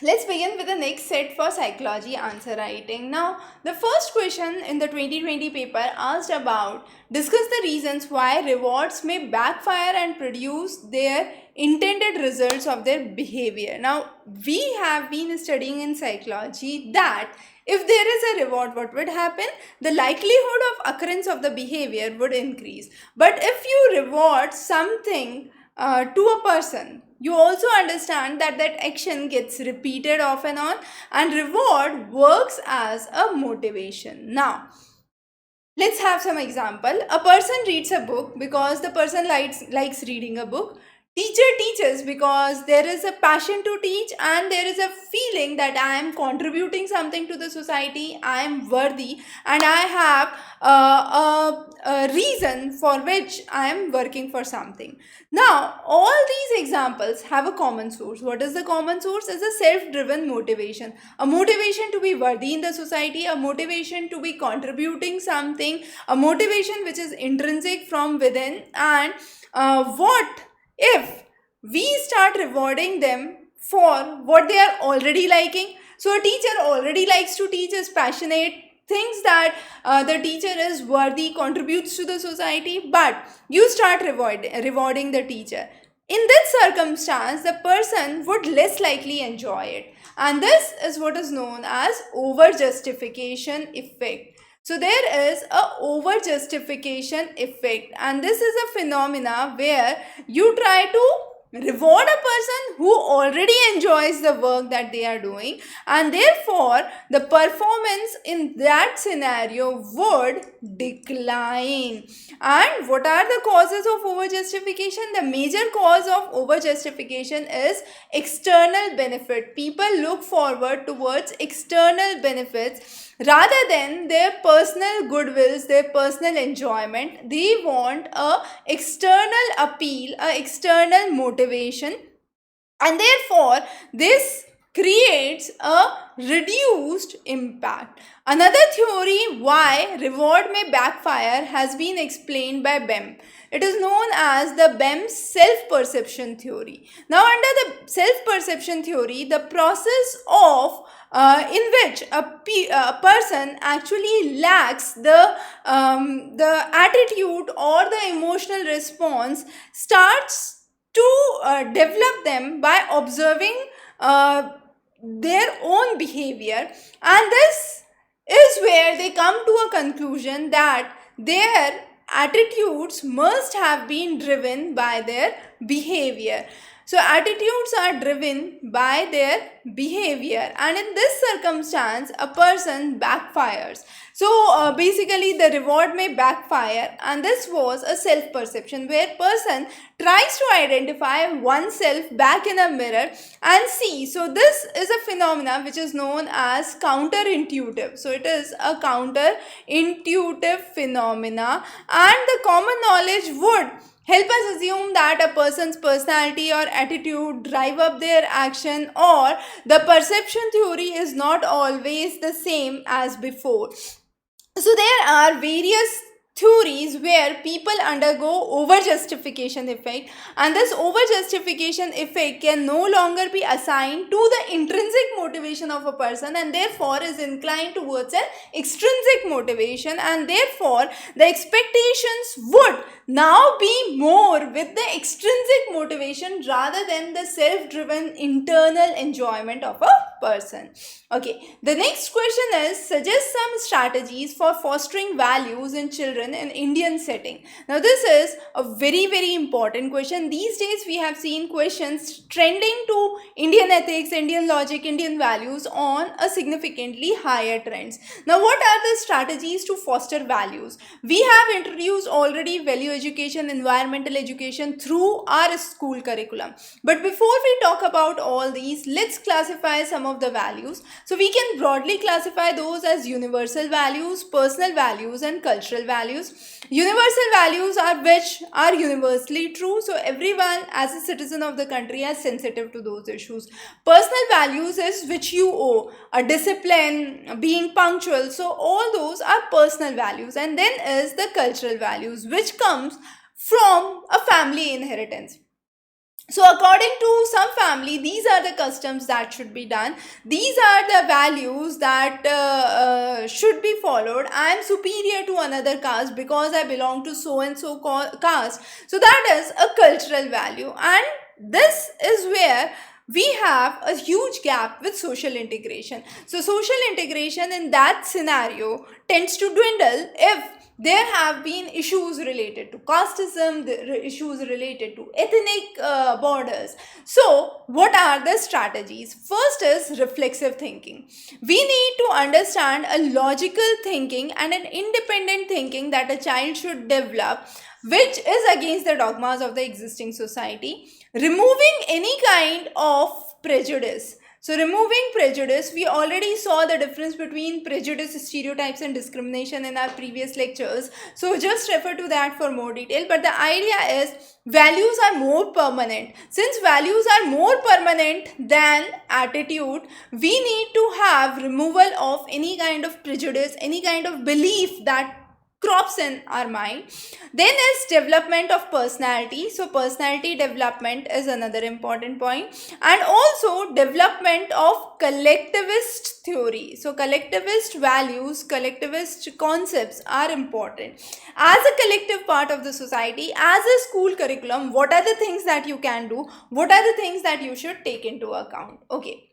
Let's begin with the next set for psychology answer writing. Now, the first question in the 2020 paper asked about discuss the reasons why rewards may backfire and produce their intended results of their behavior. Now, we have been studying in psychology that if there is a reward, what would happen? The likelihood of occurrence of the behavior would increase. But if you reward something to a person, you also understand that that action gets repeated off and on, and reward works as a motivation. Now, let's have some example. A person reads a book because the person likes reading a book. Teacher teaches because there is a passion to teach and there is a feeling that I am contributing something to the society, I am worthy, and I have a reason for which I am working for something. Now, all these examples have a common source. What is the common source? Is a self-driven motivation. A motivation to be worthy in the society, a motivation to be contributing something, a motivation which is intrinsic from within. And what if we start rewarding them for what they are already liking? So a teacher already likes to teach, is passionate, thinks that the teacher is worthy, contributes to the society, but you start rewarding the teacher. In this circumstance, the person would less likely enjoy it. And this is what is known as over justification effect. So there is a over justification effect, and this is a phenomena where you try to reward a person who already enjoys the work that they are doing, and therefore the performance in that scenario would decline. And what are the causes of over justification? The major cause of over justification is external benefit. People look forward towards external benefits rather than their personal goodwills, their personal enjoyment. They want a external appeal, a external motivation, and therefore this creates a reduced impact. Another theory why reward may backfire has been explained by Bem. It is known as the Bem's self-perception theory. Now, under the self-perception theory, the process of in which a person actually lacks the attitude or the emotional response starts to develop them by observing uh, their own behavior, and this is where they come to a conclusion that their attitudes must have been driven by their behavior. So attitudes are driven by their behavior, and in this circumstance a person backfires. So basically the reward may backfire, and this was a self perception where person tries to identify oneself back in a mirror and see. So this is a phenomena which is known as counterintuitive. So it is a counterintuitive phenomena, and the common knowledge would help us assume that a person's personality or attitude drive up their action, or the perception theory is not always the same as before. So there are various theories where people undergo over justification effect, and this over justification effect can no longer be assigned to the intrinsic motivation of a person, and therefore is inclined towards an extrinsic motivation, and therefore the expectations would now be more with the extrinsic motivation rather than the self-driven internal enjoyment of a person. Okay, the next question is suggest some strategies for fostering values in children in Indian setting. Now this is a very important question. These days we have seen questions trending to Indian ethics, Indian logic, Indian values on a significantly higher trends. Now what are the strategies to foster values? We have introduced already value education, environmental education through our school curriculum. But before we talk about all these, let's classify some of the values. So we can broadly classify those as universal values, personal values, and cultural values. Universal values are which are universally true, so everyone as a citizen of the country is sensitive to those issues. Personal values is which you owe, a discipline, being punctual, so all those are personal values. And then is the cultural values, which comes from a family inheritance. So according to some family, these are the customs that should be done. These are the values that should be followed. I am superior to another caste because I belong to so and so caste. So that is a cultural value, and this is where we have a huge gap with social integration. So social integration in that scenario tends to dwindle if there have been issues related to casteism, the issues related to ethnic borders. So, what are the strategies? First is reflexive thinking. We need to understand a logical thinking and an independent thinking that a child should develop, which is against the dogmas of the existing society, removing any kind of prejudice. So, removing prejudice, we already saw the difference between prejudice, stereotypes, and discrimination in our previous lectures. So, just refer to that for more detail. But the idea is values are more permanent. Since values are more permanent than attitude, we need to have removal of any kind of prejudice, any kind of belief that crops in our mind. Then is development of personality. So personality development is another important point, and also development of collectivist theory. So collectivist values, collectivist concepts are important as a collective part of the society. As a school curriculum, what are the things that you can do, what are the things that you should take into account? Okay,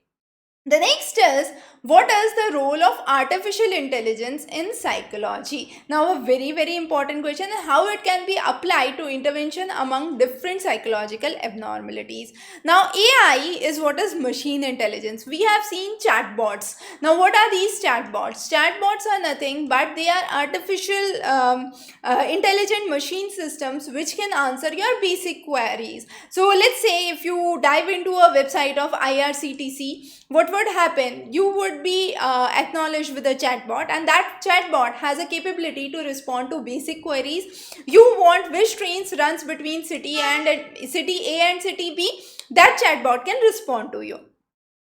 the next is, what is the role of artificial intelligence in psychology? Now, a very important question is how it can be applied to intervention among different psychological abnormalities. Now, AI is what is machine intelligence. We have seen chatbots. Now, what are these chatbots? Chatbots are nothing but they are artificial intelligent machine systems which can answer your basic queries. So, let's say if you dive into a website of IRCTC, what would happen? You would be acknowledged with a chatbot, and that chatbot has a capability to respond to basic queries. You want which trains runs between city A and city B, that chatbot can respond to you.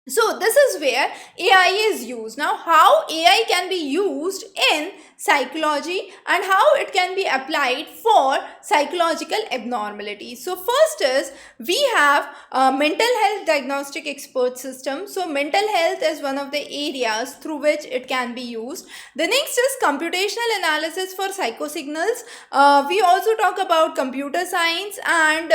So this is where AI is used. Now, how AI can be used in psychology and how it can be applied for psychological abnormalities. So first is, we have a mental health diagnostic expert system. So mental health is one of the areas through which it can be used. The next is computational analysis for psychosignals. We also talk about computer science and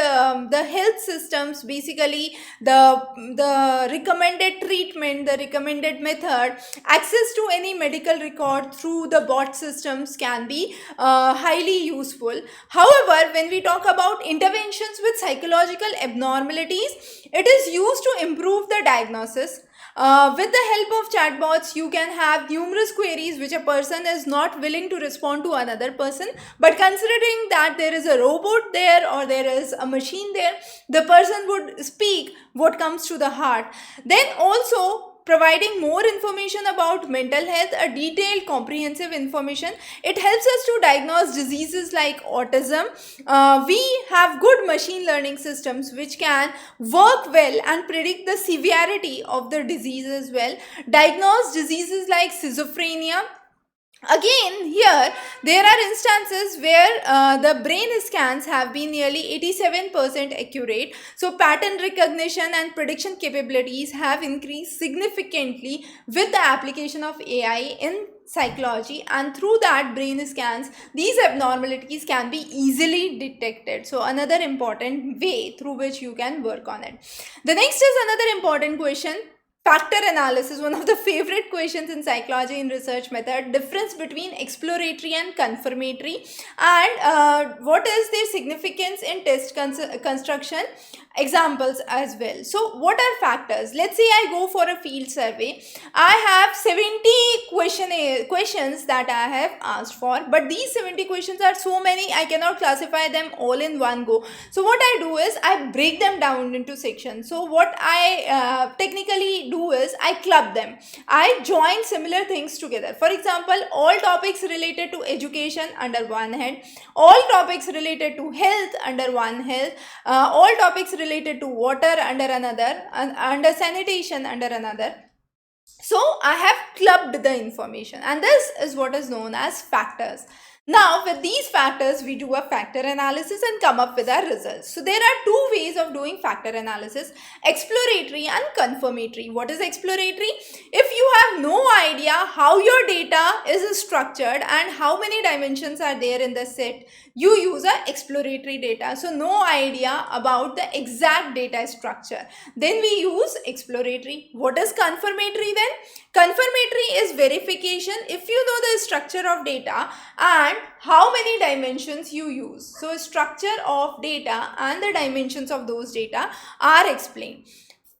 the health systems, basically the recommended treatment, the recommended method, access to any medical record through the bot systems can be highly useful. However, when we talk about interventions with psychological abnormalities, it is used to improve the diagnosis. With the help of chatbots, you can have numerous queries which a person is not willing to respond to another person, but considering that there is a robot there or there is a machine there, the person would speak what comes to the heart. Then also providing more information about mental health, a detailed comprehensive information, it helps us to diagnose diseases like autism. We have good machine learning systems which can work well and predict the severity of the disease as well, diagnose diseases like schizophrenia. Again, here there are instances where the brain scans have been nearly 87% accurate. So pattern recognition and prediction capabilities have increased significantly with the application of AI in psychology, and through that brain scans, these abnormalities can be easily detected. So another important way through which you can work on it. The next is another important question, factor analysis, one of the favorite questions in psychology in research method. Difference between exploratory and confirmatory, and what is their significance in test construction, examples as well. So what are factors? Let's say I go for a field survey. I have 70 questions that I have asked for, but these 70 questions are so many, I cannot classify them all in one go. So what I do is I break them down into sections. So what I technically do is I club them. I join similar things together. For example, all topics related to education under one head, all topics related to health under one head, all topics related to water under another, under sanitation under another. So I have clubbed the information, and this is what is known as factors. Now, with these factors, we do a factor analysis and come up with our results. So, there are two ways of doing factor analysis: exploratory and confirmatory. What is exploratory? If you have no idea how your data is structured and how many dimensions are there in the set, you use a exploratory data. So, no idea about the exact data structure. Then we use exploratory. What is confirmatory then? Confirmatory is verification if you know the structure of data and how many dimensions you use. So, structure of data and the dimensions of those data are explained.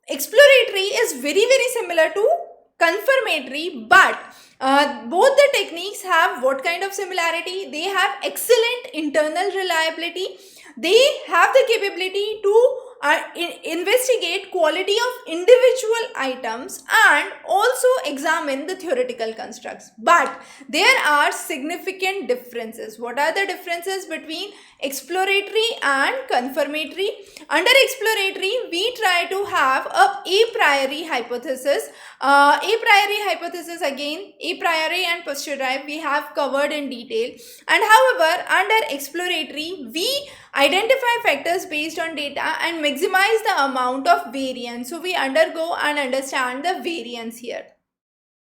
Exploratory is very similar to confirmatory, but both the techniques have what kind of similarity? They have excellent internal reliability. They have the capability to investigate quality of individual items and also examine the theoretical constructs. But there are significant differences. What are the differences between exploratory and confirmatory? Under exploratory, we try to have a priori hypothesis. A priori hypothesis, again, a priori and posteriori we have covered in detail. And however, under exploratory, we identify factors based on data and maximize the amount of variance. So we undergo and understand the variance here.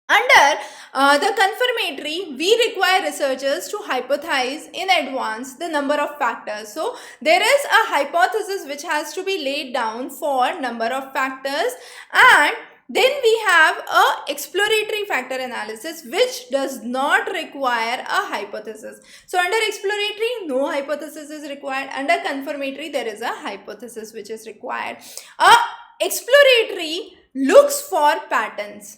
Under the confirmatory, we require researchers to hypothesize in advance the number of factors. So there is a hypothesis which has to be laid down for number of factors, and then we have a exploratory factor analysis which does not require a hypothesis. So under exploratory, no hypothesis is required. Under confirmatory, there is a hypothesis which is required. Exploratory looks for patterns.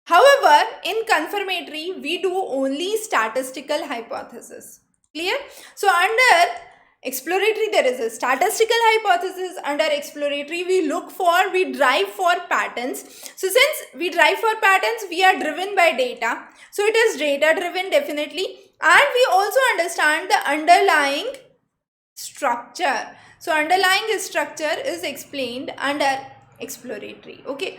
However, in confirmatory, we do only statistical hypothesis. Clear? So under exploratory, there is a statistical hypothesis. Under exploratory, we drive for patterns. So since we drive for patterns, we are driven by data. So it is data driven definitely. And we also understand the underlying structure. So underlying structure is explained under exploratory. Okay.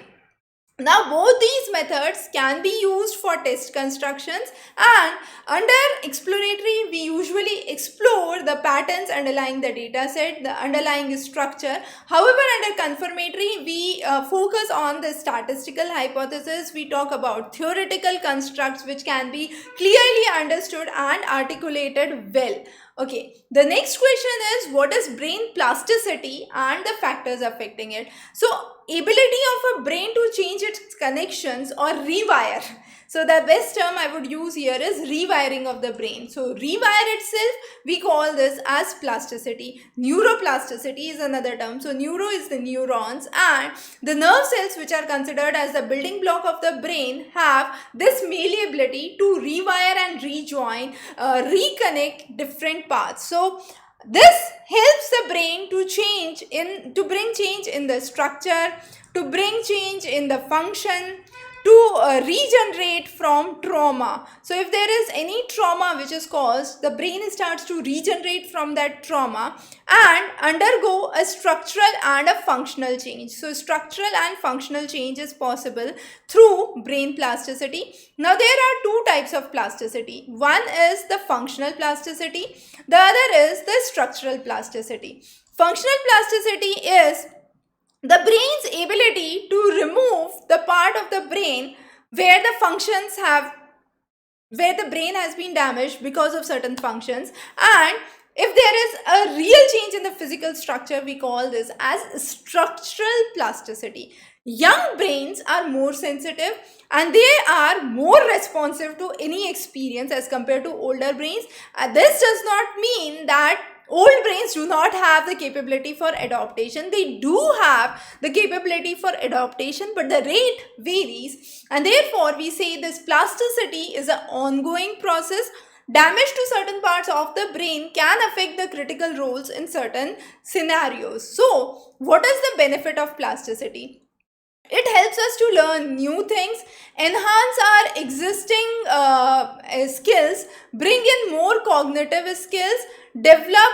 Now both these methods can be used for test constructions, and under exploratory we usually explore the patterns underlying the data set, the underlying structure. However, under confirmatory we focus on the statistical hypothesis. We talk about theoretical constructs which can be clearly understood and articulated well. Okay, the next question is, what is brain plasticity and the factors affecting it? So, ability of a brain to change its connections or rewire. So, the best term I would use here is rewiring of the brain. So, rewire itself, we call this as plasticity. Neuroplasticity is another term. So, neuro is the neurons, and the nerve cells which are considered as the building block of the brain have this malleability to rewire and rejoin, reconnect different parts. So, this helps the brain to bring change in the structure, to bring change in the function, to regenerate from trauma. So if there is any trauma which is caused, the brain starts to regenerate from that trauma and undergo a structural and a functional change. So structural and functional change is possible through brain plasticity. Now there are two types of plasticity. One is the functional plasticity, the other is the structural plasticity. Functional plasticity is the brain's ability to remove the part of the brain where the brain has been damaged because of certain functions, and if there is a real change in the physical structure, we call this as structural plasticity. Young brains are more sensitive and they are more responsive to any experience as compared to older brains. This does not mean that old brains do not have the capability for adaptation. They do have the capability for adaptation, but the rate varies, and therefore we say this plasticity is an ongoing process. Damage to certain parts of the brain can affect the critical roles in certain scenarios. So, what is the benefit of plasticity? It helps us to learn new things, enhance our existing skills, bring in more cognitive skills, develop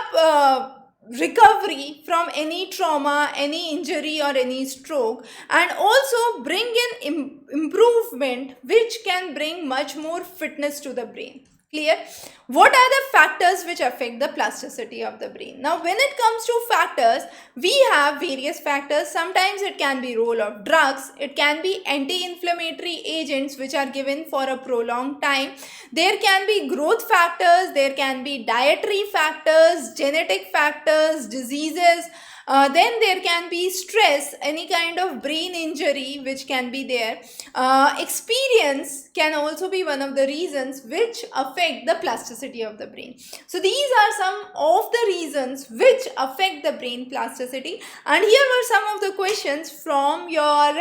recovery from any trauma, any injury or any stroke, and also bring in improvement which can bring much more fitness to the brain. Clear? What are the factors which affect the plasticity of the brain? Now, when it comes to factors, we have various factors. Sometimes it can be role of drugs, it can be anti-inflammatory agents which are given for a prolonged time. There can be growth factors, there can be dietary factors, genetic factors, diseases. Then there can be stress, any kind of brain injury which can be there. Experience can also be one of the reasons which affect the plasticity of the brain. So these are some of the reasons which affect the brain plasticity, and here were some of the questions from your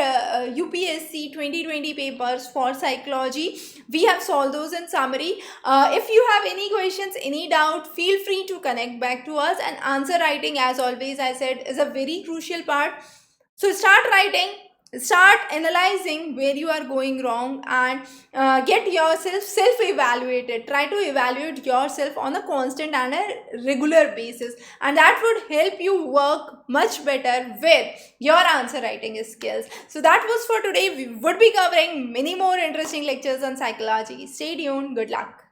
UPSC 2020 papers for psychology. We have solved those in summary. If you have any questions, any doubt, feel free to connect back to us. And answer writing, as always I said, is a very crucial part. So start writing, start analyzing where you are going wrong, and get yourself self-evaluated. Try to evaluate yourself on a constant and a regular basis, and that would help you work much better with your answer writing skills. So that was for today. We would be covering many more interesting lectures on psychology. Stay tuned. Good luck.